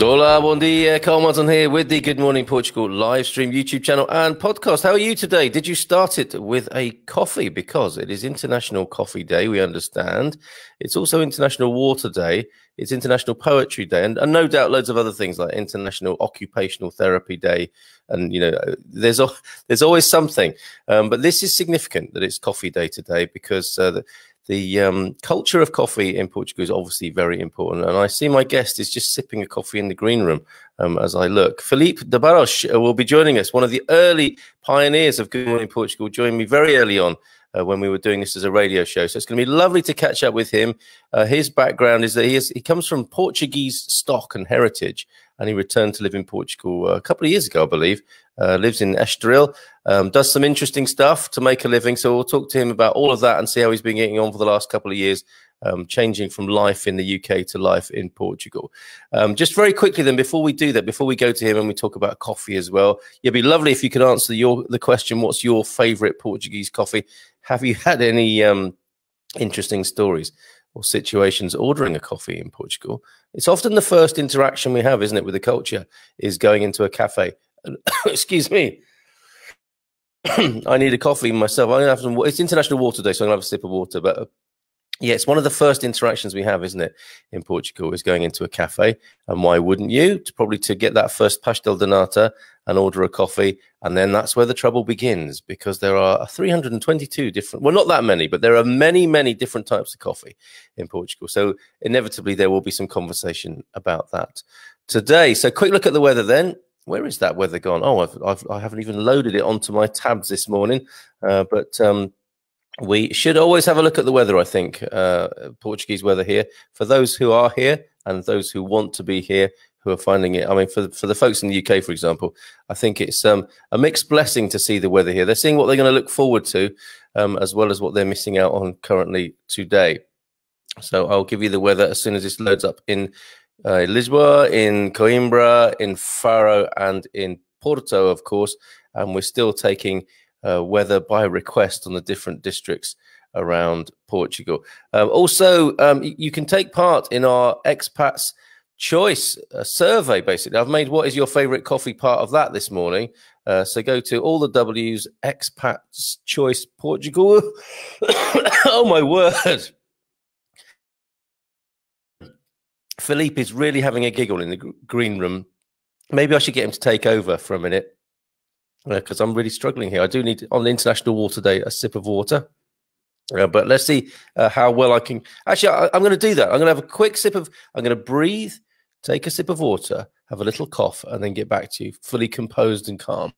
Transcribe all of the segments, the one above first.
Hola, bom dia. Carl Martin here with the Good Morning Portugal live stream YouTube channel and podcast. How are you today? Did you start it with a coffee? Because it is International Coffee Day, we understand. It's also International Water Day. It's International Poetry Day, and no doubt loads of other things like International Occupational Therapy Day. And, you know, there's always something. But this is significant that it's Coffee Day today because the culture of coffee in Portugal is obviously very important. And I see my guest is just sipping a coffee in the green room as I look. Filipe de Barros will be joining us, one of the early pioneers of Good Morning Portugal, joined me very early on when we were doing this as a radio show. So it's going to be lovely to catch up with him. His background is that he comes from Portuguese stock and heritage, and he returned to live in Portugal a couple of years ago, I believe. Lives in Estoril, does some interesting stuff to make a living. So we'll talk to him about all of that and see how he's been getting on for the last couple of years, changing from life in the UK to life in Portugal. Just very quickly then, before we do that, before we go to him and we talk about coffee as well, it'd be lovely if you could answer the question, what's your favorite Portuguese coffee? Have you had any interesting stories or situations ordering a coffee in Portugal? It's often the first interaction we have, isn't it, with the culture, is going into a cafe. Excuse me. I need a coffee myself. I'm gonna have some. It's International Water Day, so I'm gonna have a sip of water. But yeah, it's one of the first interactions we have, isn't it, in Portugal, is going into a cafe. And why wouldn't you? Probably to get that first pastel de nata and order a coffee. And then that's where the trouble begins, because there are 322 different, well, not that many, but there are many, many different types of coffee in Portugal. So inevitably there will be some conversation about that today. So quick look at the weather then. Where is that weather gone? Oh, I haven't even loaded it onto my tabs this morning, but we should always have a look at the weather, I think, Portuguese weather here, for those who are here and those who want to be here, who are finding it. I mean, for the folks in the UK, for example, I think it's a mixed blessing to see the weather here. They're seeing what they're going to look forward to, as well as what they're missing out on currently today. So I'll give you the weather as soon as this loads up in Lisboa, in Coimbra, in Faro, and in Porto, of course. And we're still taking weather by request on the different districts around Portugal. Also, you can take part in our Expats Choice survey, basically. I've made what is your favorite coffee part of that this morning. So go to all the W's, Expats Choice Portugal. Oh, my word. Filipe is really having a giggle in the green room. Maybe I should get him to take over for a minute, because I'm really struggling here. I do need, on the International Water Day, a sip of water. But let's see how well I can. Actually, I'm going to do that. I'm going to have a quick sip of, I'm going to breathe, take a sip of water, have a little cough, and then get back to you, fully composed and calm.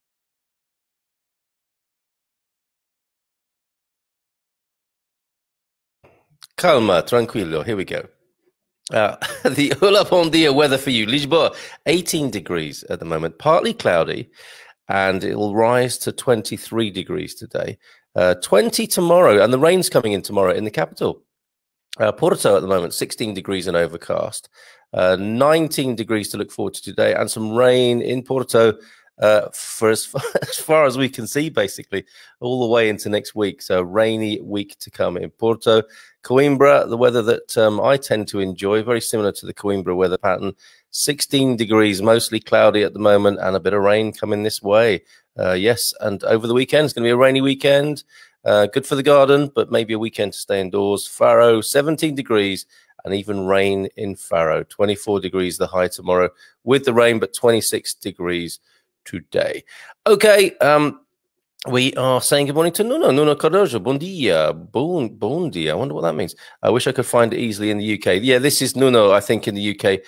Calma, tranquilo. Here we go. The hola bom dia weather for you. Lisboa, 18 degrees at the moment, partly cloudy, and it will rise to 23 degrees today. 20 tomorrow, and the rain's coming in tomorrow in the capital. Porto at the moment, 16 degrees and overcast. 19 degrees to look forward to today, and some rain in Porto for as far as we can see, basically, all the way into next week. So rainy week to come in Porto. Coimbra, the weather that I tend to enjoy, very similar to the Coimbra weather pattern. 16 degrees, mostly cloudy at the moment, and a bit of rain coming this way. Yes, and over the weekend, it's going to be a rainy weekend. Good for the garden, but maybe a weekend to stay indoors. Faro, 17 degrees, and even rain in Faro. 24 degrees the high tomorrow with the rain, but 26 degrees today. Okay, we are saying good morning to Nuno Cardoso. Bom dia. Bon dia. I wonder what that means. I wish I could find it easily in the UK. Yeah, this is Nuno, I think, in the UK.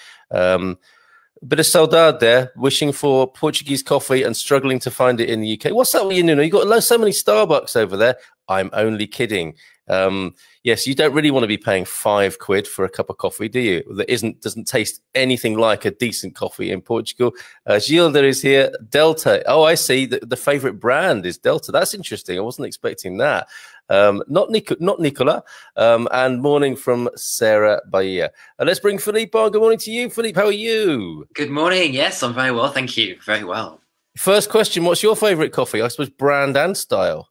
Bit of saudade there, wishing for Portuguese coffee and struggling to find it in the UK. What's up with you, Nuno? You've got so many Starbucks over there. I'm only kidding. Yes, you don't really want to be paying £5 for a cup of coffee, do you? That doesn't taste anything like a decent coffee in Portugal. Gilda is here. Delta. Oh, I see. The favorite brand is Delta. That's interesting. I wasn't expecting that. Not Nicola. And morning from Sarah Bahia. Let's bring Filipe on. Good morning to you, Filipe. How are you? Good morning. Yes, I'm very well. Thank you. Very well. First question, what's your favorite coffee? I suppose brand and style.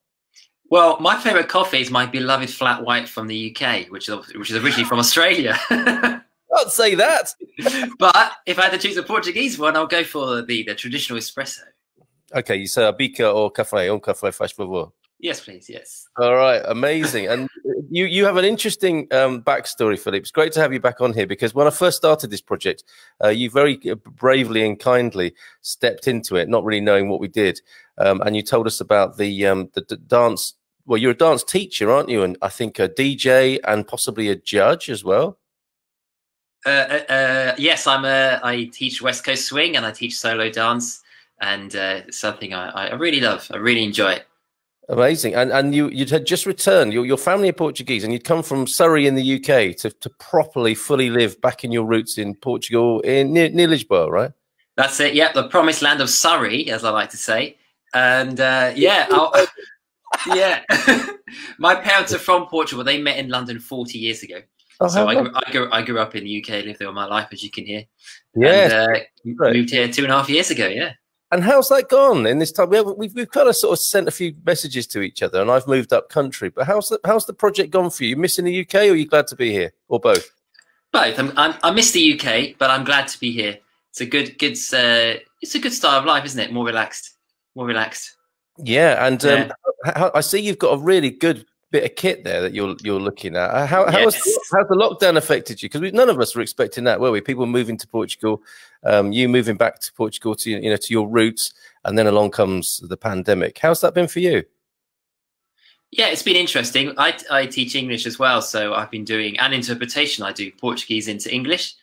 Well, my favourite coffee is my beloved flat white from the UK, which is originally from Australia. I'd say that. But if I had to choose a Portuguese one, I'll go for the traditional espresso. Okay, you say a bica or café, café faz favor. Yes, please. Yes. All right, amazing. And you have an interesting backstory, Philippe. It's great to have you back on here because when I first started this project, you very bravely and kindly stepped into it, not really knowing what we did, and you told us about the dance. Well, you're a dance teacher, aren't you? And I think a DJ and possibly a judge as well. Yes, I teach West Coast swing and I teach solo dance, and it's something I really love. I really enjoy it. Amazing. And you had just returned. Your family are Portuguese, and you'd come from Surrey in the UK to properly, fully live back in your roots in Portugal, near Lisboa, right? That's it. Yeah, the promised land of Surrey, as I like to say. And yeah, yeah. My parents are from Portugal. They met in London 40 years ago. Oh, so I grew up in the UK, lived there all my life, as you can hear. Yeah. Moved here 2.5 years ago. Yeah. And how's that gone in this time? We've kind of sort of sent a few messages to each other, and I've moved up country. But how's the project gone for you? You missing the UK, or are you glad to be here, or both? Both. I miss the UK, but I'm glad to be here. It's a good it's a good style of life, isn't it? More relaxed. Yeah, and I see you've got a really good bit of kit there that you're looking at. How's the lockdown affected you? Because none of us were expecting that, were we? People moving to Portugal, you moving back to Portugal to to your roots, and then along comes the pandemic. How's that been for you? Yeah, it's been interesting. I teach English as well, so I've been doing an interpretation. I do Portuguese into English,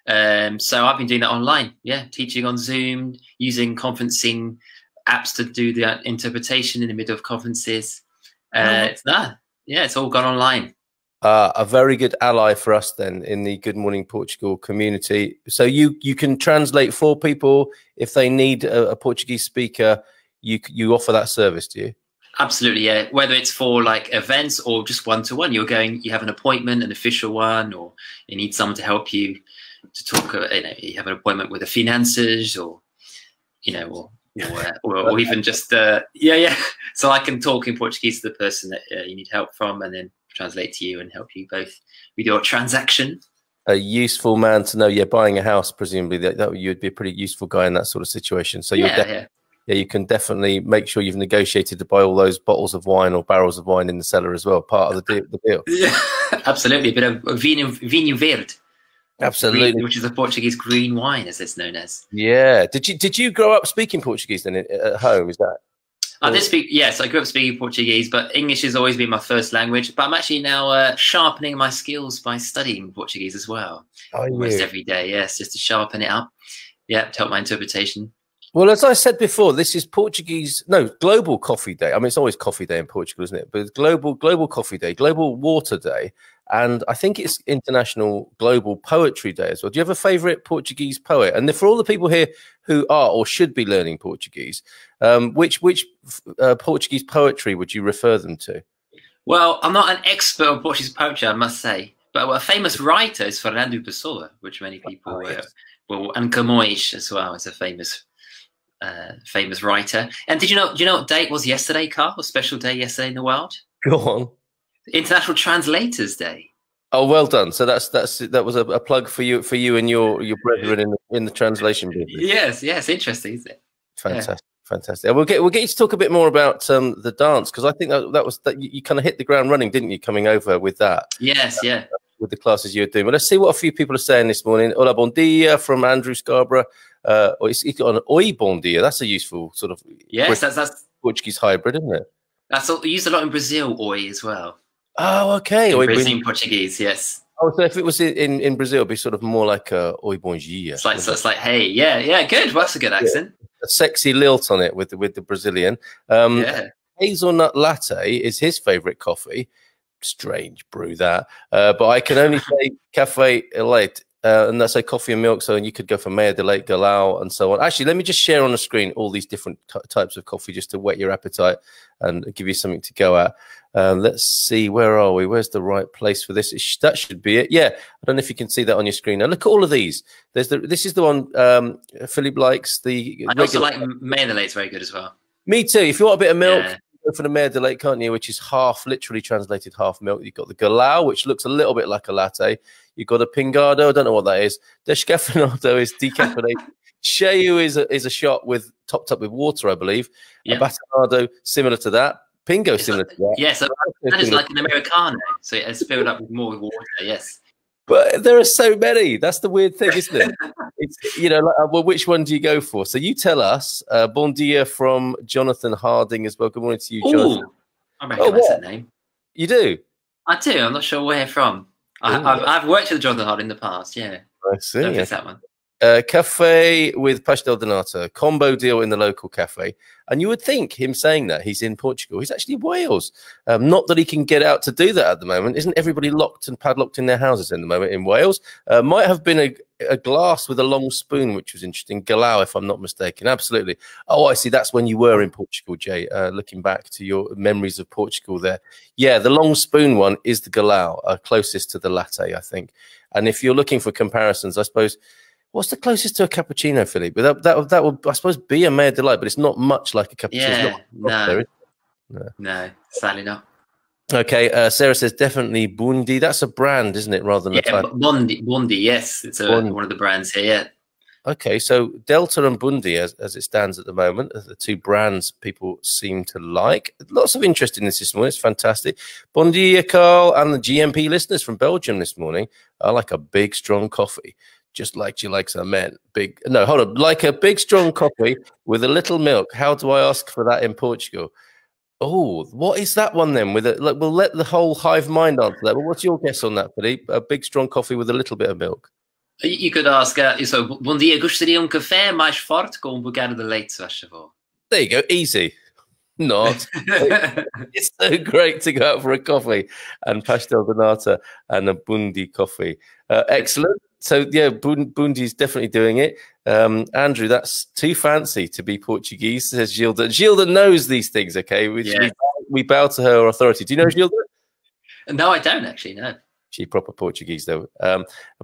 so I've been doing that online. Yeah, teaching on Zoom, using conferencing apps to do the interpretation in the middle of conferences. It's all gone online. A very good ally for us then in the Good Morning Portugal community. So you can translate for people if they need a Portuguese speaker. You offer that service, do you? Absolutely, yeah. Whether it's for like events or just one-to-one, you have an appointment, an official one, or you need someone to help you to talk. You have an appointment with the finances, or or even just so I can talk in Portuguese to the person that you need help from, and then translate to you and help you both with your transaction. A useful man to know. Yeah, buying a house, presumably that you'd be a pretty useful guy in that sort of situation. So you can definitely make sure you've negotiated to buy all those bottles of wine or barrels of wine in the cellar as well. Part of the deal. Yeah, absolutely. A bit of vinho verde. Absolutely, which is a Portuguese green wine, as it's known as. Yeah. Did you grow up speaking Portuguese then at home? Is that? I did speak. Yes, I grew up speaking Portuguese, but English has always been my first language. But I'm actually now sharpening my skills by studying Portuguese as well. Almost every day. Yes, just to sharpen it up. Yeah, to help my interpretation. Well, as I said before, this is Global Coffee Day. I mean, it's always Coffee Day in Portugal, isn't it? But it's Global Coffee Day, Global Water Day, and I think it's International Global Poetry Day as well. Do you have a favourite Portuguese poet? And for all the people here who are or should be learning Portuguese, which Portuguese poetry would you refer them to? Well, I'm not an expert on Portuguese poetry, I must say, but a famous writer is Fernando Pessoa, which many people and Camões as well is a famous writer. And do you know what day it was yesterday, Carl? A special day yesterday in the world? Go on. International Translators Day. Oh, well done. So that was a plug for you and your brethren in the translation business. Yes, interesting, isn't it? Fantastic. We'll get you to talk a bit more about the dance, because I think that you kind of hit the ground running, didn't you, coming over with that? Yes, yeah. With the classes you were doing. But let's see what a few people are saying this morning. Hola, bon dia from Andrew Scarborough. It's got an oi bon dia. That's a useful sort of that's Portuguese hybrid, isn't it? That's used a lot in Brazil, oi as well. Oh, okay. Brazilian Portuguese, yes. Oh, so if it was in Brazil, it'd be sort of more like oi bom dia. It's like hey, yeah, good. Well, that's a good accent. A sexy lilt on it with the Brazilian. Hazelnut latte is his favourite coffee. Strange brew that, but I can only say cafe elite, and that's a coffee and milk. So you could go for Meia de Leite, Galao, and so on. Actually, let me just share on the screen all these different types of coffee just to whet your appetite and give you something to go at. Let's see, where are we? Where's the right place for this? That should be it. Yeah, I don't know if you can see that on your screen. Now look at all of these. This is the one Philippe likes. I also like Meia de Leite. It's very good as well. Me too. If you want a bit of milk, go for the mer de leite, can't you? Which is half, literally translated half milk. You've got the galao, which looks a little bit like a latte. You've got a pingado. I don't know what that is. Descafeinado is decaffeinated. Cheio is a shot with topped up with water, I believe. A batonado similar to that. Pingo similar to that. Yes, that is like an Americano. So it's filled up with more water. Yes. But there are so many. That's the weird thing, isn't it? It's, you know, like, well, which one do you go for? So you tell us. Bon dia from Jonathan Harding as well. Good morning to you, Jonathan. I recognise that name. You do? I do. I'm not sure where from. I've worked with Jonathan Harding in the past. Yeah. I see. Don't miss that one. Cafe with pastel de nata, combo deal in the local cafe. And you would think him saying that he's in Portugal. He's actually in Wales. Not that he can get out to do that at the moment. Isn't everybody locked and padlocked in their houses in the moment in Wales? Might have been a glass with a long spoon, which was interesting. Galao, if I'm not mistaken. Absolutely. Oh, I see. That's when you were in Portugal, Jay. Looking back to your memories of Portugal there. Yeah, the long spoon one is the Galao, closest to the latte, I think. And if you're looking for comparisons, I suppose... What's the closest to a cappuccino, Philippe? That would, I suppose, be a mer de leite, but it's not much like a cappuccino. Yeah, no, sadly not. Okay, Sarah says definitely Bundi. That's a brand, isn't it, rather than a type? Bundi, yes. It's one of the brands here, yeah. Okay, so Delta and Bundi, as it stands at the moment, are the two brands people seem to like. Lots of interest in this morning. It's fantastic. Bon dia, Carl, and the GMP listeners from Belgium this morning. I like a big, strong coffee. Just like she likes her men. Like a big, strong coffee with a little milk. How do I ask for that in Portugal? Oh, what is that one then? We'll let the whole hive mind answer that. But what's your guess on that, Philippe? A big, strong coffee with a little bit of milk. You could ask, bom dia, gostaria café mais forte com bocado de leite, se faz favor. There you go, easy. Not. It's so great to go out for a coffee and pastel de nata and a Bundi coffee. Excellent. So, yeah, Bundi's definitely doing it. Andrew, that's too fancy to be Portuguese, says Gilda. Gilda knows these things, okay? We bow to her authority. Do you know Gilda? No, I don't actually, no. She's proper Portuguese, though.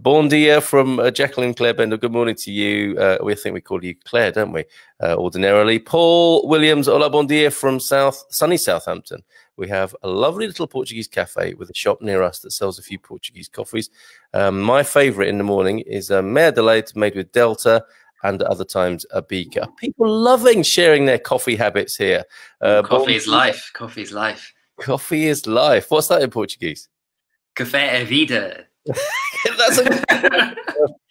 Bon dia from Jacqueline Claire Bender. Good morning to you. We think we call you Claire, don't we? Ordinarily. Paul Williams, hola, bon dia from sunny Southampton. We have a lovely little Portuguese cafe with a shop near us that sells a few Portuguese coffees. My favourite in the morning is a mer de leite made with Delta and at other times a bica. People loving sharing their coffee habits here. Coffee is life. Coffee is life. Coffee is life. What's that in Portuguese? Café é vida. That's a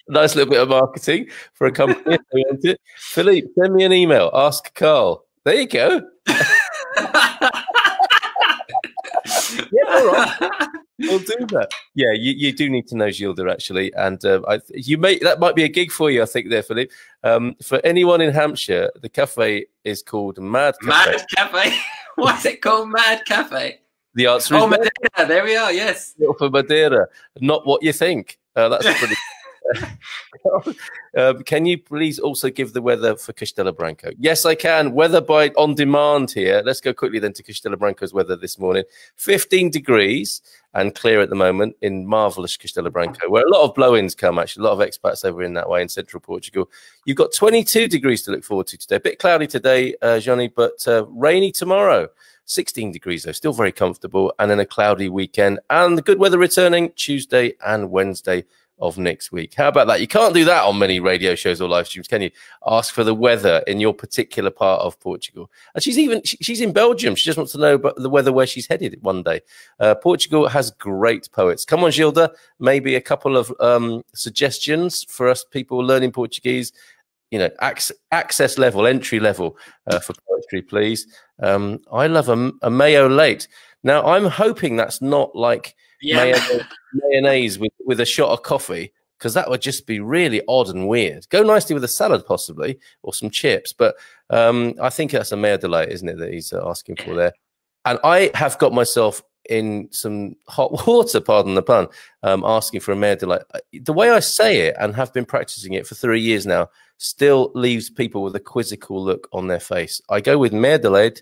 nice little bit of marketing for a company if they want it. Philippe, send me an email. Ask Carl. There you go. Yeah, all right. We'll do that. Yeah, you do need to know Gilda, actually. And that might be a gig for you, I think, there, Philippe. For anyone in Hampshire, the cafe is called Mad Cafe. Mad Cafe? Why is it called Mad Cafe? The answer is Madeira. There we are. Yes. For Madeira, not what you think. That's pretty. Can you please also give the weather for Castelo Branco? Yes, I can. Weather by on demand here. Let's go quickly then to Castelo Branco's weather this morning. 15 degrees and clear at the moment in marvellous Castelo Branco, where a lot of blow-ins come, actually. A lot of expats over in that way in central Portugal. You've got 22 degrees to look forward to today. A bit cloudy today, Johnny, but rainy tomorrow. 16 degrees, though, still very comfortable, and then a cloudy weekend. And the good weather returning Tuesday and Wednesday of next week. How about that? You can't do that on many radio shows or live streams, can you? Ask for the weather in your particular part of Portugal. And she's in Belgium. She just wants to know about the weather where she's headed one day. Portugal has great poets. Come on, Gilda, maybe a couple of suggestions for us people learning Portuguese. You know, access level, entry level for poetry, please. I love a mayo late. Now, I'm hoping that's not like mayonnaise with a shot of coffee, because that would just be really odd and weird. Go nicely with a salad, possibly, or some chips. But I think that's a mayo de leite, isn't it, that he's asking for there? And I have got myself in some hot water, pardon the pun, asking for a mayo de leite. The way I say it, and have been practicing it for 3 years now, still leaves people with a quizzical look on their face. I go with mer de leite,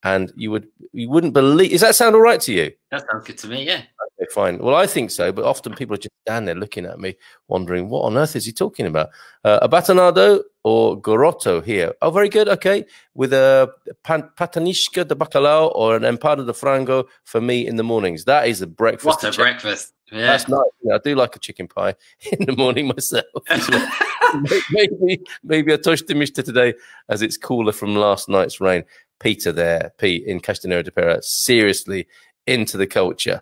and you wouldn't believe. Does that sound all right to you? That sounds good to me. Yeah. Okay, fine. Well, I think so, but often people are just down there looking at me, wondering what on earth is he talking about? Abatanado or gorotto here? Oh, very good. Okay, with a patanishka de bacalao or an empada de frango for me in the mornings. That is a breakfast. What a breakfast! Yeah, that's nice. I do like a chicken pie in the morning myself. maybe a tostimista today, as it's cooler from last night's rain. Peter there, Pete in Castanero de Pera, seriously into the culture.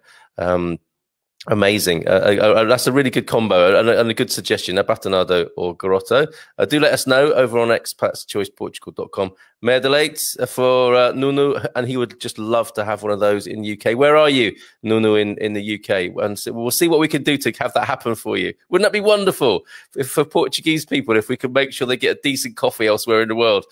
Amazing. That's a really good combo and a good suggestion. Abatanado or Garotto. Do let us know over on expatschoiceportugal.com. Merdelates for Nunu, and he would just love to have one of those in the UK. Where are you, Nunu, in the UK? And so we'll see what we can do to have that happen for you. Wouldn't that be wonderful for Portuguese people if we could make sure they get a decent coffee elsewhere in the world?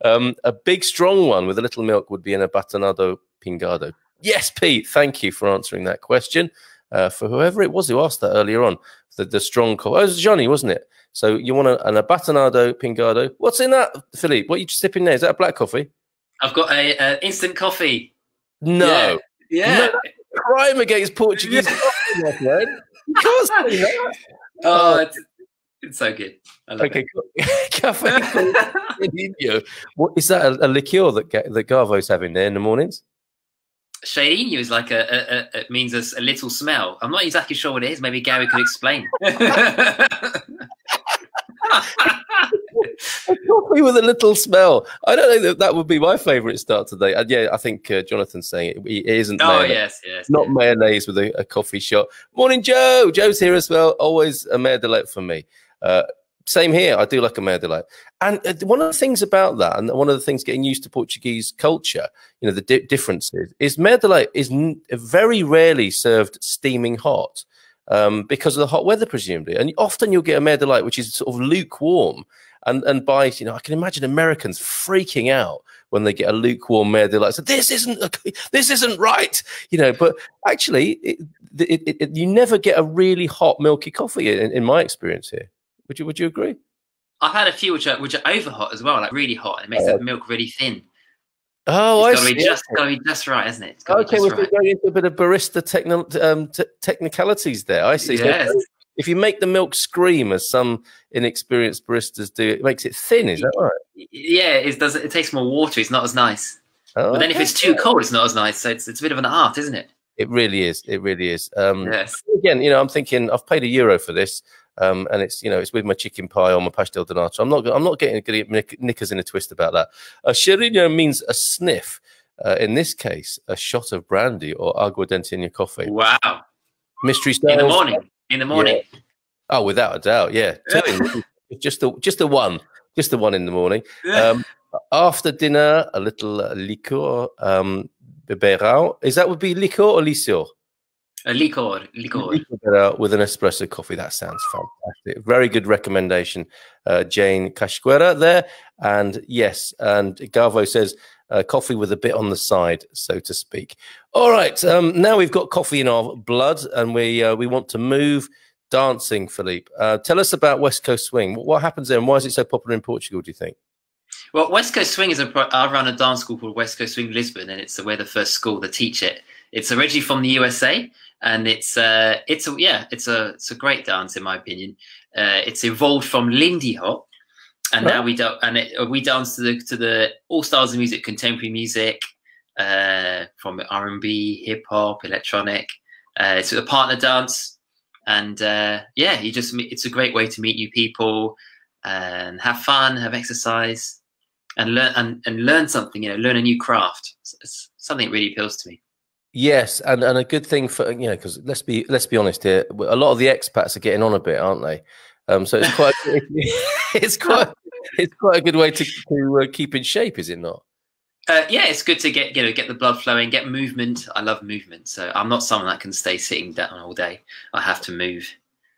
A big, strong one with a little milk would be an Abatanado Pingado. Yes, Pete, thank you for answering that question. For whoever it was who asked that earlier on, the strong coffee. Oh, it was Johnny, wasn't it? So you want an Abatanado Pingado. What's in that, Philippe? What are you sipping there? Is that a black coffee? I've got a instant coffee. No. Yeah. No, that's a crime against Portuguese coffee, my friend. You can't say that. Oh, it's so good. Okay, Cafe What is that? A liqueur that Garvo's having there in the mornings? Cheirinho is like it means a little smell. I'm not exactly sure what it is. Maybe Gary could explain. A coffee with a little smell. I don't know that would be my favourite start today. And yeah, I think Jonathan's saying it isn't. Oh, mayonnaise. yes. Not mayonnaise with a coffee shot. Morning, Joe. Joe's here as well. Always a mare de lait for me. Same here. I do like a mare de lait. And one of the things about that, and one of the things getting used to Portuguese culture, you know, the differences, is mare de lait is very rarely served steaming hot because of the hot weather, presumably. And often you'll get a mare de lait which is sort of lukewarm. And by, you know, I can imagine Americans freaking out when they get a lukewarm mare de lait. So this isn't right, you know. But actually, you never get a really hot milky coffee in my experience here. Would you agree? I've had a few which are over hot as well, like really hot. It makes the milk really thin. Oh, it's got to be just right, isn't it? Okay, we're going into a bit of barista technicalities there. I see. Yes. So if you make the milk scream, as some inexperienced baristas do, it makes it thin. Is that right? Yeah, it takes more water. It's not as nice. Oh, but then if it's too cold, it's not as nice. So it's a bit of an art, isn't it? It really is. It really is. Yes. Again, you know, I'm thinking I've paid €1 for this. And it's, you know, it's with my chicken pie or my pastel de nata. I'm not getting knickers in a twist about that. Cheirinho means a sniff. In this case, a shot of brandy or aguardente in your coffee. Wow. Mystery styles. In the morning. Yeah. Oh, without a doubt, yeah. Just the one in the morning. Yeah. After dinner, a little liqueur, beberão. Would be liqueur or liqueur? A liqueur. With an espresso coffee. That sounds fantastic. Very good recommendation, Jane Casquera there. And yes, and Garvo says coffee with a bit on the side, so to speak. All right, now we've got coffee in our blood, and we want to move dancing. Philippe, tell us about West Coast Swing. What happens there, and why is it so popular in Portugal, do you think? Well, West Coast Swing is I run a dance school called West Coast Swing Lisbon, and we're the first school to teach it. It's originally from the USA, and it's a great dance in my opinion. It's evolved from Lindy Hop, and now we dance to the all styles of music, contemporary music, from R&B, hip hop, electronic. It's a partner dance, and it's a great way to meet new people and have fun, have exercise, and learn something. You know, learn a new craft. It's something that really appeals to me. Yes, and a good thing for, you know, because let's be honest here, a lot of the expats are getting on a bit, aren't they? So it's quite it's quite a good way to keep in shape, is it not? Yeah, it's good to get the blood flowing, get movement. I love movement, so I'm not someone that can stay sitting down all day. I have to move,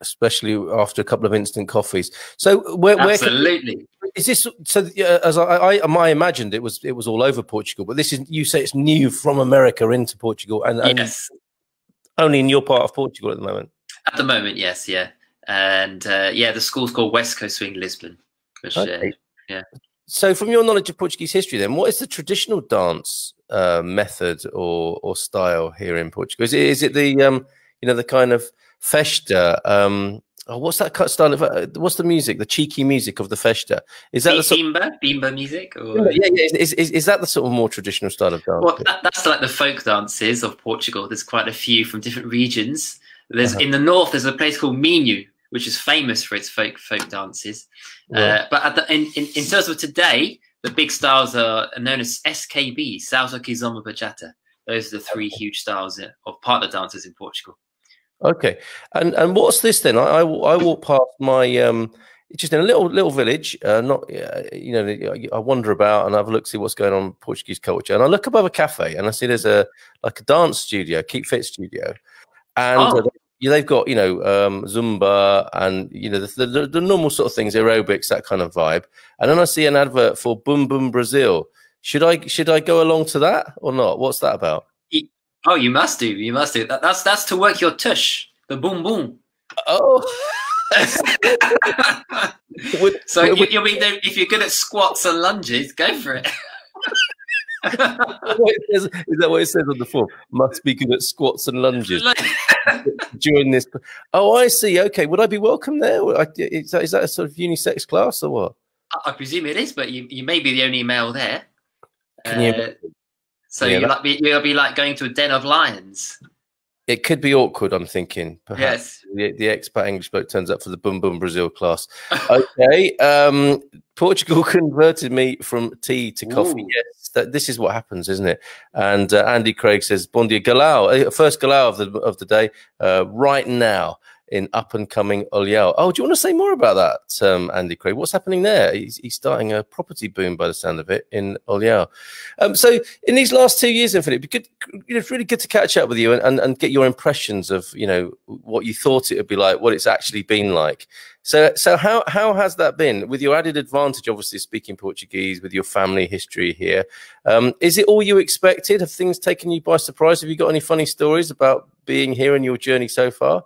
especially after a couple of instant coffees. So absolutely. Is this so? As I imagined, it was all over Portugal, but this is, you say it's new from America into Portugal, and yes, only in your part of Portugal at the moment. At the moment, yes, yeah, and the school's called West Coast Swing Lisbon. Which, okay. Yeah. So, from your knowledge of Portuguese history, then, what is the traditional dance method or style here in Portugal? Is it the the kind of festa. What's that style of? What's the music? The cheeky music of the festa? Is that the bimba music? Or... Yeah. Is that the sort of more traditional style of dance? Well, that's like the folk dances of Portugal. There's quite a few from different regions. There's in the north. There's a place called Minho, which is famous for its folk dances. Right. But in terms of today, the big styles are known as SKB, Salsa, Kizomba, Bachata. Those are the three huge styles of partner dances in Portugal. Okay, and what's this then? I walk past my just in a little village. Not I wander about and have a look, see what's going on in Portuguese culture, and I look above a cafe and I see there's a dance studio, Keep Fit studio, and they've got Zumba and the normal sort of things, aerobics, that kind of vibe. And then I see an advert for Boom Boom Brazil. Should I go along to that or not? What's that about? Oh, you must do. You must do. That's to work your tush, the boom boom. Oh. So you'll be there if you're good at squats and lunges. Go for it. Is that what it says on the form? Must be good at squats and lunges during this. Oh, I see. Okay, would I be welcome there? Is that a sort of unisex class or what? I presume it is, but you may be the only male there. Can you? So you'll be like going to a den of lions. It could be awkward, I'm thinking. Perhaps yes. The expat English bloke turns up for the Boom Boom Brazil class. Okay. Portugal converted me from tea to coffee. Ooh. Yes, this is what happens, isn't it? And Andy Craig says, "Bon dia, Galau." First Galau of the day, right now in up and coming Olhão. Oh, do you want to say more about that, Andy Craig? What's happening there? He's starting a property boom by the sound of it in Olhão. So in these last 2 years, then, Philip, it's really good to catch up with you and get your impressions of what you thought it would be like, what it's actually been like. So how has that been with your added advantage, obviously speaking Portuguese, with your family history here? Is it all you expected? Have things taken you by surprise? Have you got any funny stories about being here in your journey so far?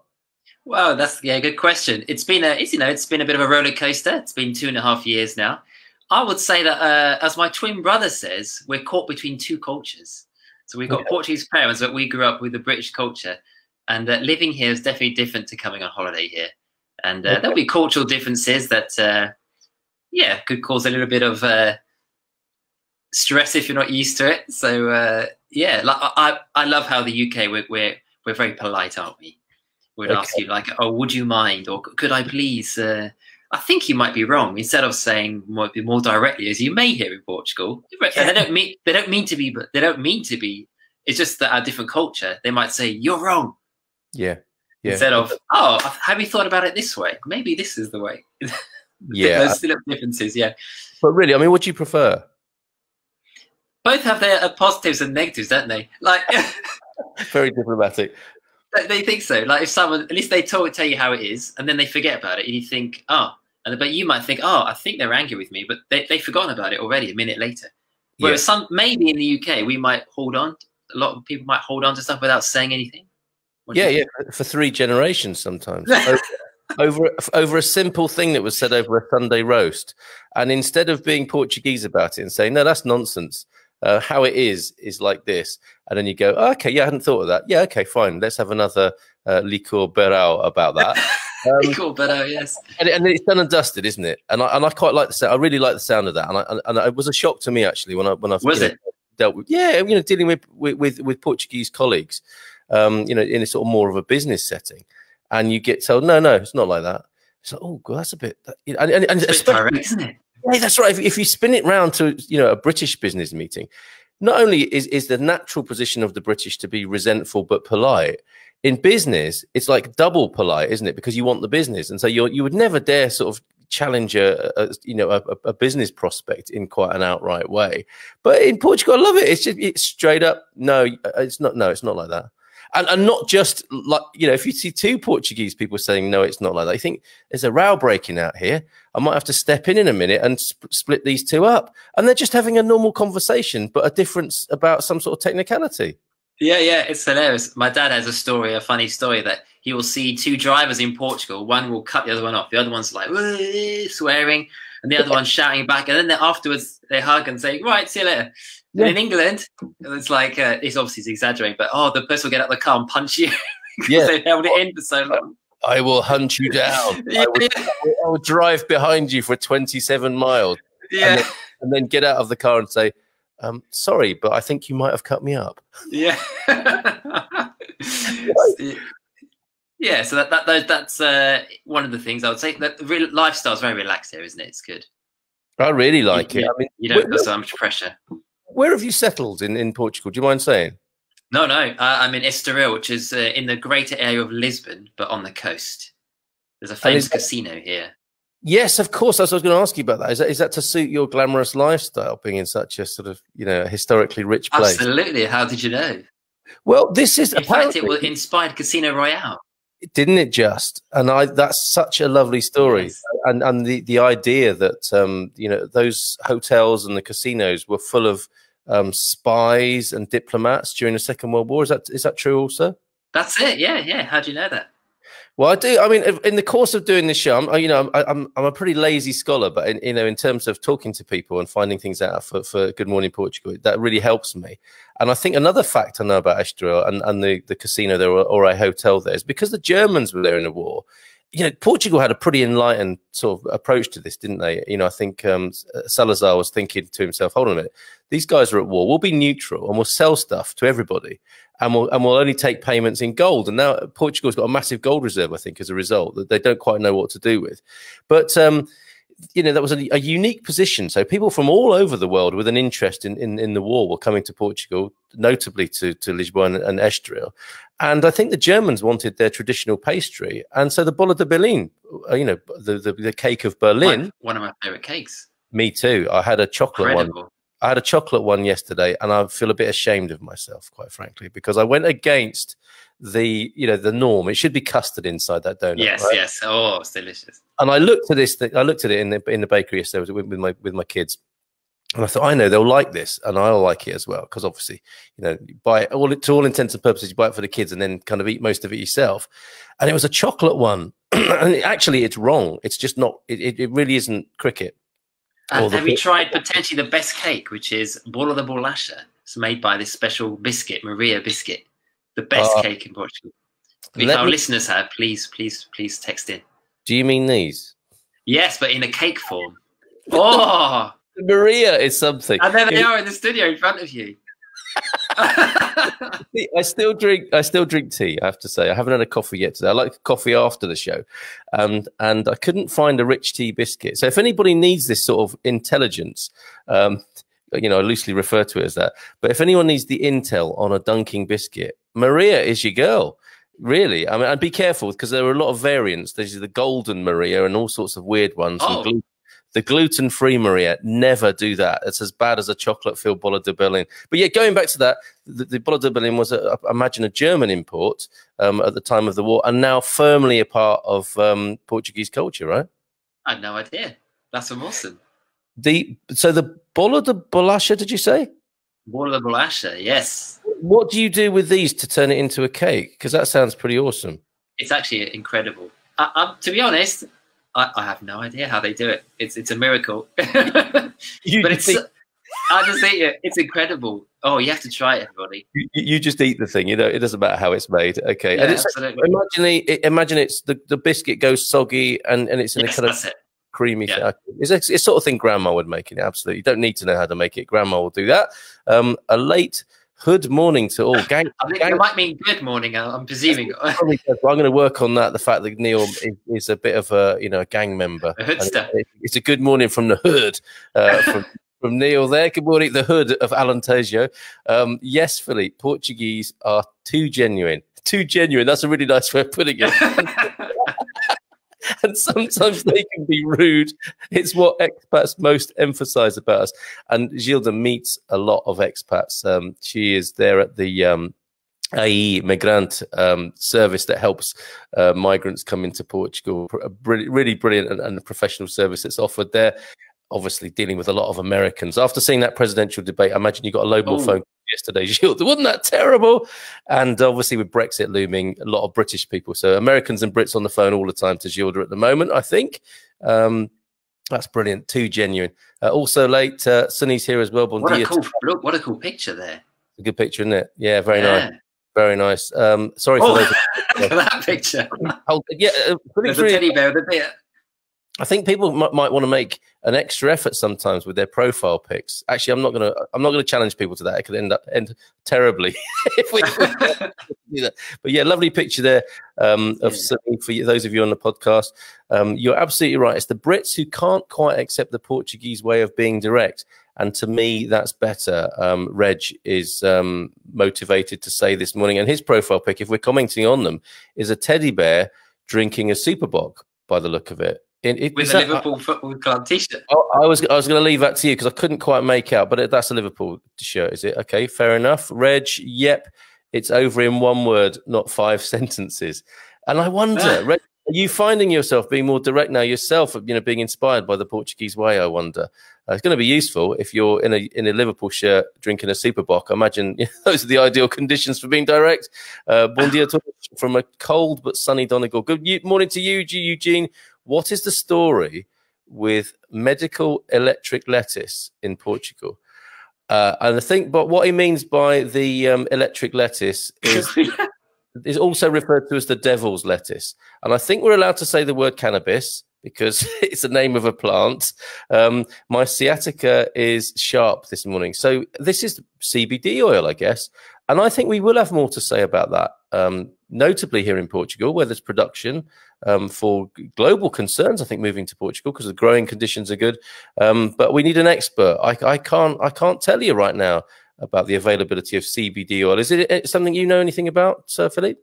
Well, that's a good question. It's been a bit of a roller coaster. It's been 2.5 years now. I would say that, as my twin brother says, we're caught between two cultures. So we've got Portuguese parents, but we grew up with the British culture, and living here is definitely different to coming on holiday here. And there'll be cultural differences that, could cause a little bit of stress if you're not used to it. So I love how the UK we're very polite, aren't we? Would ask you like, "Oh, would you mind?" or "Could I please?" I think you might be wrong. Instead of saying more directly, as you may hear in Portugal, and they don't mean to be, but they don't mean to be. It's just that our different culture. They might say, "You're wrong." Yeah. Instead of, "Oh, have you thought about it this way? Maybe this is the way." Those little differences. Yeah. But really, I mean, what do you prefer? Both have their positives and negatives, don't they? Like, very diplomatic. They think so. Like if someone, at least they tell you how it is, and then they forget about it, and you think, but you might think, I think they're angry with me, but they've forgotten about it already a minute later. Whereas maybe in the UK, we might hold on. A lot of people might hold on to stuff without saying anything. For 3 generations sometimes. over a simple thing that was said over a Sunday roast, and instead of being Portuguese about it and saying, "No, that's nonsense. How it is like this," and then you go, "Okay, I hadn't thought of that. Yeah, okay, fine. Let's have another licor berau about that." Licor berau, yes. And it's done and dusted, isn't it? And I quite like the sound. I really like the sound of that. And it was a shock to me actually when I dealt with dealing with Portuguese colleagues, in a sort of more of a business setting, and you get told, "No, it's not like that." It's like, "Oh God, that's a bit," and it's direct, isn't it? Yeah, that's right. If you spin it round to a British business meeting, not only is the natural position of the British to be resentful but polite, in business it's like double polite, isn't it? Because you want the business, and so you would never dare sort of challenge a business prospect in quite an outright way. But in Portugal, I love it. It's straight up. No, it's not. No, it's not like that. And not just like, if you see 2 Portuguese people saying, "No, it's not like that," you think there's a row breaking out here. I might have to step in a minute and split these 2 up. And they're just having a normal conversation, but a difference about some sort of technicality. Yeah, it's hilarious. My dad has a funny story that he will see 2 drivers in Portugal. One will cut the other one off. The other one's like swearing, and the other one's shouting back. And then afterwards they hug and say, "Right, see you later." Yeah. In England, it's like, it's obviously exaggerating, but the person will get out of the car and punch you. Yeah, they held it in for so long. I will hunt you down. I will drive behind you for 27 miles. Yeah. And then get out of the car and say, sorry, but I think you might have cut me up. Yeah. Yeah, so that's one of the things I would say. That the lifestyle is very relaxed here, isn't it? It's good. I really like it. I mean, you don't got so much pressure. Where have you settled in Portugal? Do you mind saying? No. I'm in Estoril, which is in the greater area of Lisbon, but on the coast. There's a famous casino here. Yes, of course. I was going to ask you about that. Is that to suit your glamorous lifestyle, being in such a sort of, historically rich place? Absolutely. How did you know? Well, this is in fact, it inspired Casino Royale. Didn't it just? And that's such a lovely story. Yes. And the idea that those hotels and the casinos were full of spies and diplomats during the Second World War. Is that true also? That's it. Yeah. How do you know that? Well, I do. I mean, in the course of doing this show, I'm a pretty lazy scholar, but in terms of talking to people and finding things out for Good Morning Portugal, that really helps me. And I think another fact I know about Estoril and the casino there or a hotel there is because the Germans were there in the war. Portugal had a pretty enlightened sort of approach to this, didn't they? I think Salazar was thinking to himself, hold on a minute, these guys are at war. We'll be neutral and we'll sell stuff to everybody. And we'll only take payments in gold. And now Portugal's got a massive gold reserve, I think, as a result, that they don't quite know what to do with. But, that was a unique position. So people from all over the world with an interest in the war were coming to Portugal, notably to Lisbon and Estoril. And I think the Germans wanted their traditional pastry. And so the bola de Berlin, the cake of Berlin. One of my favorite cakes. Me too. I had a chocolate one. I had a chocolate one yesterday, and I feel a bit ashamed of myself, quite frankly, because I went against the norm. It should be custard inside that donut. Yes, right? yes. Oh, it's delicious. And I looked at this. I looked at it in the bakery yesterday with my kids, and I thought, I know they'll like this, and I'll like it as well, because obviously, buy it to all intents and purposes, you buy it for the kids, and then kind of eat most of it yourself. And it was a chocolate one, and actually, it's wrong. It's just not. It really isn't cricket. Have you tried potentially the best cake, which is bola de bolacha? It's made by this special biscuit, Maria biscuit, the best cake in Portugal. If our listeners have, please text in. Do you mean these? Yes, but in a cake form. Oh, Maria is something. And there they are in the studio in front of you. I still drink tea, I have to say. I haven't had a coffee yet today. I like coffee after the show. And I couldn't find a rich tea biscuit. So if anybody needs this sort of intelligence, I loosely refer to it as that. But if anyone needs the intel on a dunking biscuit, Maria is your girl. Really. I mean, and be careful because there are a lot of variants. There's the golden Maria and all sorts of weird ones. Oh. The gluten-free Maria, never do that. It's as bad as a chocolate-filled bola de Berlin. But yeah, going back to that, the bola de Berlin was, imagine, a German import at the time of the war, and now firmly a part of Portuguese culture, right? I had no idea. That's awesome. So the bola de bolacha, did you say? Bola de bolacha, yes. What do you do with these to turn it into a cake? Because that sounds pretty awesome. It's actually incredible. To be honest, I have no idea how they do it. It's a miracle. I just eat it. It's incredible. Oh, you have to try it, everybody. You just eat the thing. It doesn't matter how it's made. Okay. Yeah, and absolutely. Imagine it's the biscuit goes soggy and it's in a kind of creamy thing. It's the sort of thing Grandma would make it. Absolutely. You don't need to know how to make it. Grandma will do that. A late hood morning to all. Gang, I think it might mean good morning. I'm presuming. I'm going to work on that. The fact that Neil is a bit of a gang member. A hoodster. It's a good morning from the hood. From Neil there. Good morning, the hood of Alentejo. Yes, Filipe, Portuguese are too genuine. Too genuine. That's a really nice way of putting it. And sometimes they can be rude. It's what expats most emphasize about us. And Gilda meets a lot of expats. She is there at the AE Migrant service that helps migrants come into Portugal. Really brilliant and a professional service that's offered there. Obviously dealing with a lot of Americans. After seeing that presidential debate, I imagine you got a mobile phone yesterday, Gilda. Wasn't that terrible? And obviously with Brexit looming, a lot of British people. So Americans and Brits on the phone all the time to Gilda at the moment, I think. That's brilliant. Too genuine. Also late, Sunny's here as well. Bon dia. What a cool picture there. A good picture, isn't it? Yeah, very nice. Very nice. Sorry for those for that picture. Oh, yeah, There's a teddy bear with a beer. I think people might want to make an extra effort sometimes with their profile pics. Actually, I'm not gonna challenge people to that. It could end terribly if we do that. But yeah, lovely picture there of Sydney for those of you on the podcast. You're absolutely right. It's the Brits who can't quite accept the Portuguese way of being direct. And to me, that's better. Reg is motivated to say this morning, and his profile pic, if we're commenting on them, is a teddy bear drinking a Super Bock, by the look of it. With a Liverpool Football Club t-shirt. I was going to leave that to you because I couldn't quite make out, but that's a Liverpool shirt, is it? Okay, fair enough. Reg, yep, it's over in one word, not 5 sentences. And I wonder, Reg, are you finding yourself being more direct now yourself, being inspired by the Portuguese way, I wonder? It's going to be useful if you're in a Liverpool shirt drinking a Super Bock. I imagine those are the ideal conditions for being direct. Bon dia from a cold but sunny Donegal. Good morning to you, Eugene. What is the story with medical electric lettuce in Portugal? And I think, but what he means by the electric lettuce is also referred to as the devil's lettuce. And I think we're allowed to say the word cannabis because it's the name of a plant. My sciatica is sharp this morning. So this is CBD oil, I guess. And I think we will have more to say about that, notably here in Portugal, where there's production for global concerns, I think, moving to Portugal because the growing conditions are good. But we need an expert. I can't tell you right now about the availability of CBD oil. Is it something you know anything about, Philippe?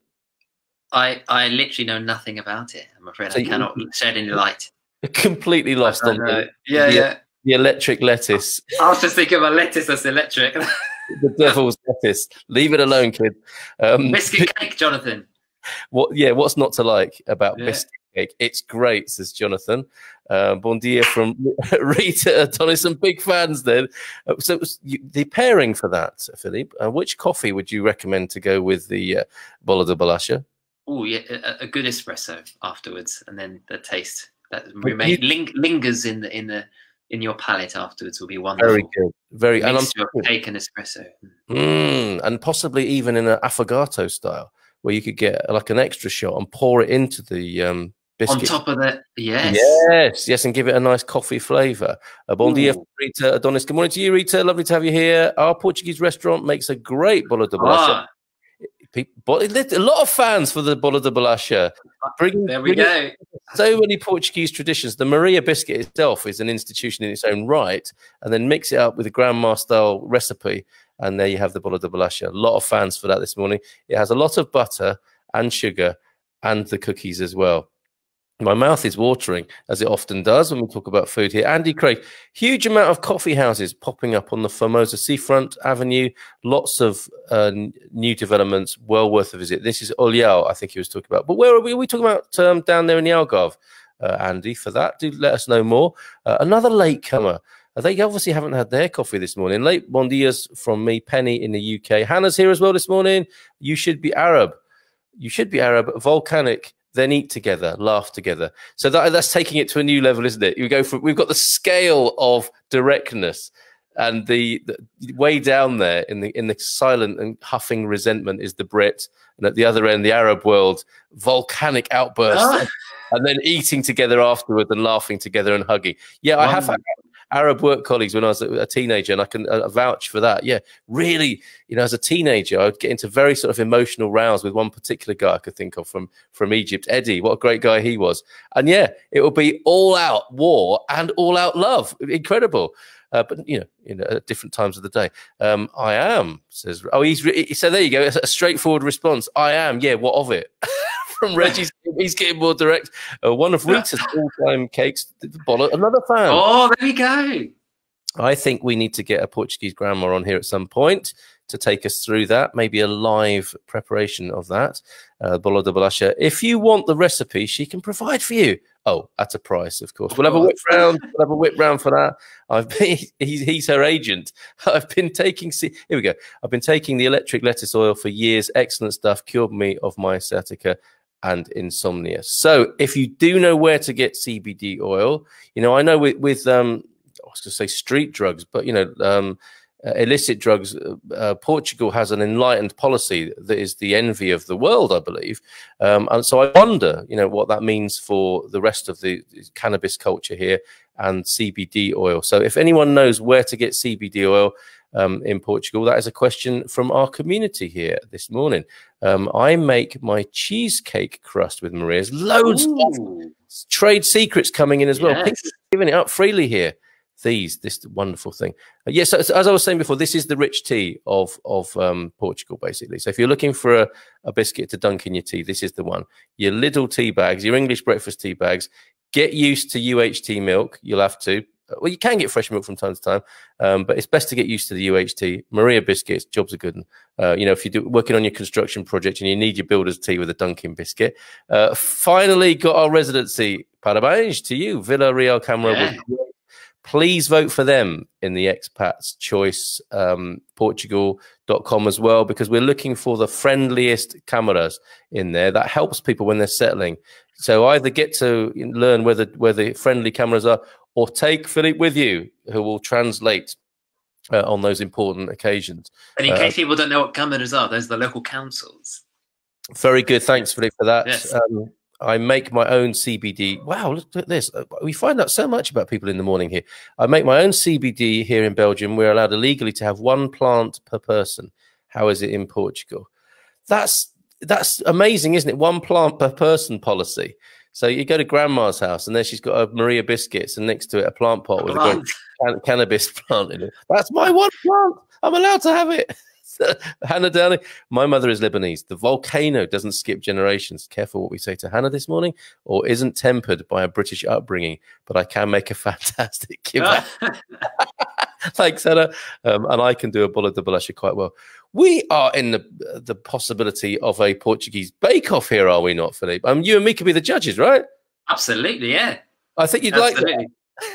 I literally know nothing about it. I'm afraid I cannot shed any light. Completely lost on the electric lettuce. I was just thinking about lettuce that's electric. The devil's lettuce. Leave it alone, kid. Biscuit cake, Jonathan. What's not to like about biscuit cake? It's great, says Jonathan. Bon dia from Rita Adonis. Some big fans then. So the pairing for that, Philippe, which coffee would you recommend to go with the bola de bolacha? Oh, yeah, a good espresso afterwards, and then the taste that lingers in your palate afterwards will be wonderful. Very good, very. And I'm cake and espresso, and possibly even in an affogato style, where you could get like an extra shot and pour it into the biscuit on top of that. Yes, and give it a nice coffee flavour. Bon dia, Rita Adonis. Good morning to you, Rita. Lovely to have you here. Our Portuguese restaurant makes a great bola de bolacha. A lot of fans for the bola de bolacha. There we go. So many Portuguese traditions. The Maria biscuit itself is an institution in its own right, and then mix it up with a grandma style recipe, and there you have the bola de bolacha. A lot of fans for that this morning. It has a lot of butter and sugar and the cookies as well. My mouth is watering, as it often does when we talk about food here. Andy Craig, huge amount of coffee houses popping up on the Formosa Seafront Avenue. Lots of new developments, well worth a visit. This is Olhão, I think he was talking about. But where are we talking about down there in the Algarve, Andy? For that, do let us know more. Another latecomer. They obviously haven't had their coffee this morning. Late bon dias from me, Penny in the UK. Hannah's here as well this morning. You should be Arab. You should be Arab. Volcanic. Then eat together, laugh together. So that's taking it to a new level, isn't it? We've got the scale of directness, and the way down there in the silent and huffing resentment is the Brit, and at the other end, the Arab world, volcanic outbursts, and then eating together afterwards and laughing together and hugging. Yeah, I have Arab work colleagues when I was a teenager, and I can vouch for that. Yeah, really, as a teenager, I would get into very sort of emotional rows with one particular guy I could think of from Egypt, Eddie. What a great guy he was. And yeah, it would be all out war and all out love. Incredible. But at different times of the day. I am, says, so there you go. It's a straightforward response. I am. Yeah, what of it? From Reggie, he's getting more direct. One of Rita's all-time cakes, another fan. Oh, there we go. I think we need to get a Portuguese grandma on here at some point to take us through that, maybe a live preparation of that, bola de bolacha. If you want the recipe, she can provide for you. Oh, at a price, of course. We'll have a whip round. We'll have a whip round for that. He's her agent. Here we go. I've been taking the electric lettuce oil for years. Excellent stuff. Cured me of my sciatica and insomnia. So if you do know where to get CBD oil, I know with I was going to say street drugs, but illicit drugs, Portugal has an enlightened policy that is the envy of the world, I believe. And so I wonder, what that means for the rest of the cannabis culture here and CBD oil. So if anyone knows where to get CBD oil in Portugal, that is a question from our community here this morning. I make my cheesecake crust with Maria's. Loads of trade secrets coming in as well. People giving it up freely here. This wonderful thing. Yes, as I was saying before, this is the rich tea of Portugal, basically. So if you're looking for a biscuit to dunk in your tea, this is the one. Your little tea bags, your English breakfast tea bags. Get used to UHT milk. You'll have to. Well, you can get fresh milk from time to time, but it's best to get used to the UHT. Maria biscuits, jobs are good. If you're working on your construction project and you need your builder's tea with a Dunkin' biscuit. Finally got our residency. Parabéns to you, Villarreal Câmara. Yeah. Please vote for them in the Expats Choice Portugal.com as well, because we're looking for the friendliest cameras in there. That helps people when they're settling. So either get to learn where the friendly cameras are, or take Filipe with you, who will translate on those important occasions. And in case people don't know what cameras are, those are the local councils. Very good. Thanks, Filipe, for that. Yes. I make my own CBD. Wow, look at this. We find out so much about people in the morning here. I make my own CBD here in Belgium. We're allowed illegally to have 1 plant per person. How is it in Portugal? That's amazing, isn't it? 1 plant per person policy. So you go to grandma's house and there she's got a Maria biscuits and next to it a plant pot with a cannabis plant in it. That's my 1 plant. I'm allowed to have it. Hannah Downey, my mother is Lebanese. The volcano doesn't skip generations. Careful what we say to Hannah this morning, or isn't tempered by a British upbringing, but I can make a fantastic kebab. Thanks, Hannah. And I can do a bola de bolacha quite well. We are in the possibility of a Portuguese bake-off here, are we not, Filipe? You and me could be the judges, right? Absolutely, yeah. I think you'd like that.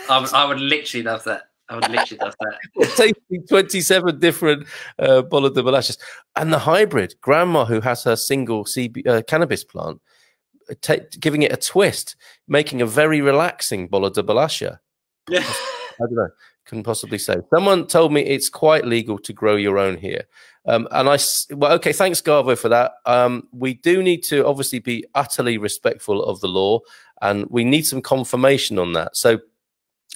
I would literally love that. I would literally love that. Tasting 27 different bola de bolachas. And the hybrid, grandma who has her single cannabis plant, giving it a twist, making a very relaxing bola de bolacha. Yeah. I don't know. Couldn't possibly say. Someone told me it's quite legal to grow your own here. Okay, thanks, Garvo, for that. We do need to obviously be utterly respectful of the law, and we need some confirmation on that. So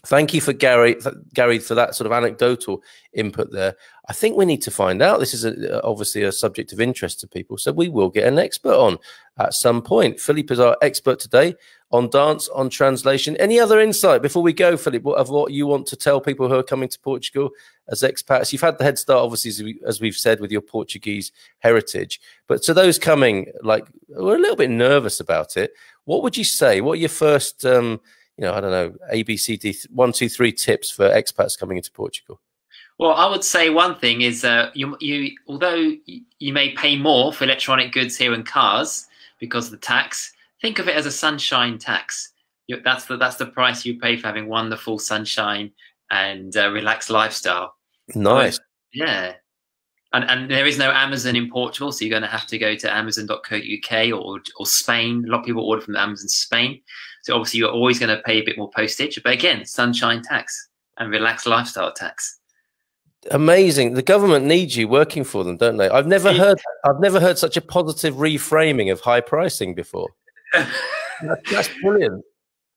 thank you for Gary for that sort of anecdotal input there. I think we need to find out. This is obviously a subject of interest to people, so we will get an expert on at some point. Filipe is our expert today on dance, on translation. Any other insight before we go, Filipe, of what you want to tell people who are coming to Portugal as expats? You've had the head start, obviously, as we've said, with your Portuguese heritage. But to those coming, we're a little bit nervous about it. What would you say? What are your first, I don't know, A, B, C, D, 1, 2, 3 tips for expats coming into Portugal? Well, I would say one thing is although you may pay more for electronic goods here and cars because of the tax, think of it as a sunshine tax. That's the price you pay for having wonderful sunshine and relaxed lifestyle. Nice. Yeah. And there is no Amazon in Portugal, so you're going to have to go to amazon.co.uk or Spain. A lot of people order from Amazon Spain. So obviously you're always going to pay a bit more postage. But again, sunshine tax and relaxed lifestyle tax. Amazing. The government needs you working for them, don't they? I've never heard such a positive reframing of high pricing before. That's brilliant.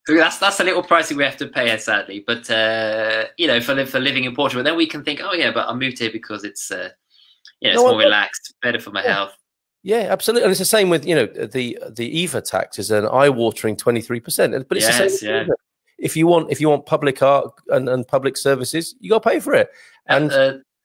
That's a little pricing we have to pay, sadly. But for living in Portugal, then we can think, oh yeah, but I moved here because it's more relaxed, better for my health. Yeah, absolutely. And it's the same with the EVA tax is an eye-watering 23%. But it's the same. Yeah. If you want public art and public services, you got to pay for it. And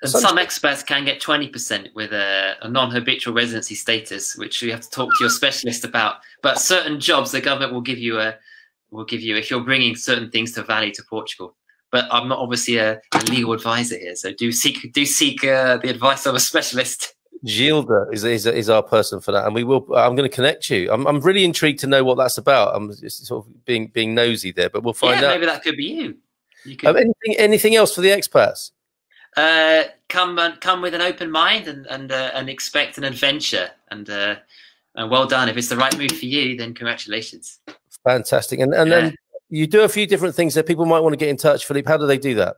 some expats can get 20% with a non-habitual residency status, which you have to talk to your specialist about. But certain jobs, the government will give you if you're bringing certain things to value to Portugal. But I'm not obviously a legal advisor here, so do seek the advice of a specialist. Gilda is our person for that, and we will. I'm going to connect you. I'm really intrigued to know what that's about. I'm just sort of being nosy there, but we'll find out. Maybe that could be you. Anything else for the expats? Come with an open mind and expect an adventure. And well done. If it's the right move for you, then congratulations. Fantastic. And then you do a few different things that people might want to get in touch. Filipe, how do they do that?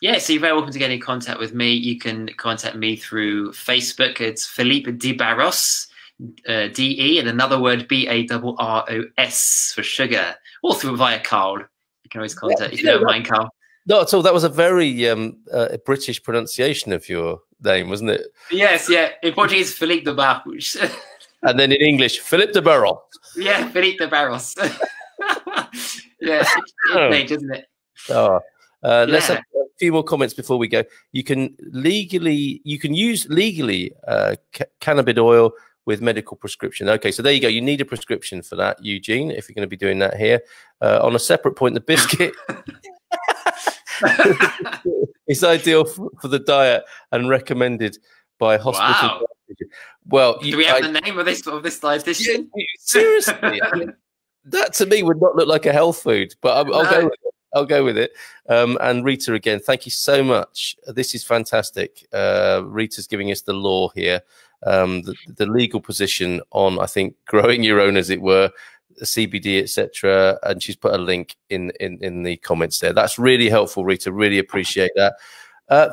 Yeah, so you're very welcome to get in contact with me. You can contact me through Facebook. It's Filipe de Barros, D-E, and another word, B-A-R-R-O-S for sugar. Or through via Carl. You can always contact if you don't mind, Carl. Not at all. That was a very British pronunciation of your name, wasn't it? Yes, yeah. In Portuguese, Filipe de Barros. And then in English, Filipe de Barros. Yeah, Filipe de Barros. Yeah, it's strange, isn't it? Oh. Let's have a few more comments before we go. You can use legally cannabis oil with medical prescription. Okay, so there you go. You need a prescription for that, Eugene, if you're going to be doing that here. On a separate point, the biscuit is ideal for the diet and recommended by hospital. Wow. Well, do we have the name of this dietitian? Seriously, I mean, that to me would not look like a health food, but I'll go with it. I'll go with it. And Rita, again, thank you so much. This is fantastic. Rita's giving us the law here, the legal position on, I think, growing your own, as it were, CBD, etc. And she's put a link in the comments there. That's really helpful, Rita. Really appreciate that.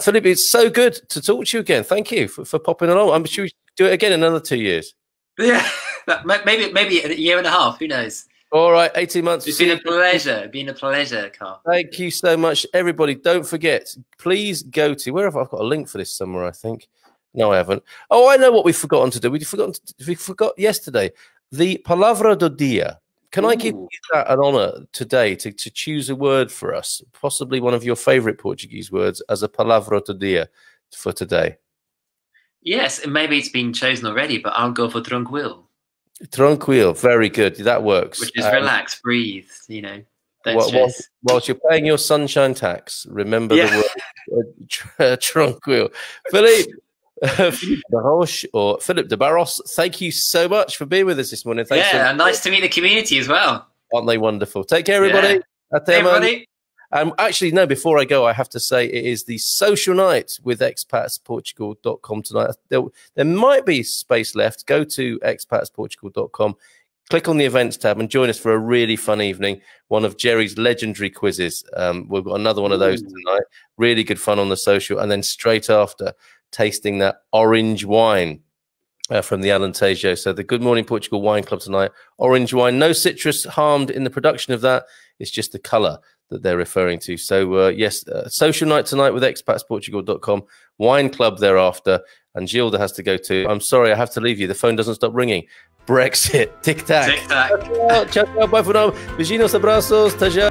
Filipe, it's so good to talk to you again. Thank you for popping along. I'm sure we should do it again in another 2 years. Yeah, maybe a year and a half. Who knows? All right, 18 months. It's been a pleasure. Carl. Thank you so much, everybody. Don't forget, please go to where have I got a link for this somewhere? I think. No, I haven't. Oh, I know what we've forgotten to do. We forgot yesterday. The Palavra do Dia. Can I give you that an honor today to choose a word for us, possibly one of your favorite Portuguese words, as a Palavra do Dia for today? Yes, and maybe it's been chosen already, but I'll go for Tranquil. Tranquil, very good. That works. Which is relax, breathe, you know. Don't stress. Whilst you're paying your sunshine tax, remember the word Tranquil. Filipe de Barros or Filipe de Barros, thank you so much for being with us this morning. Thanks nice to meet the community as well. Aren't they wonderful? Take care, everybody. Hey, everybody. Actually, no, before I go, I have to say it is the social night with expatsportugal.com tonight. There might be space left. Go to expatsportugal.com, click on the events tab and join us for a really fun evening. One of Jerry's legendary quizzes. We've got another one of those tonight. Really good fun on the social. And then straight after, tasting that orange wine from the Alentejo. So the Good Morning Portugal Wine Club tonight. Orange wine. No citrus harmed in the production of that. It's just the colour that they're referring to. So yes, social night tonight with expatsportugal.com, wine club thereafter, and Gilda has to go to. I'm sorry, I have to leave you. The phone doesn't stop ringing. Brexit, tic tac. Tic tac. Ciao, ciao, bye for now. Beijinhos, abraços, até já.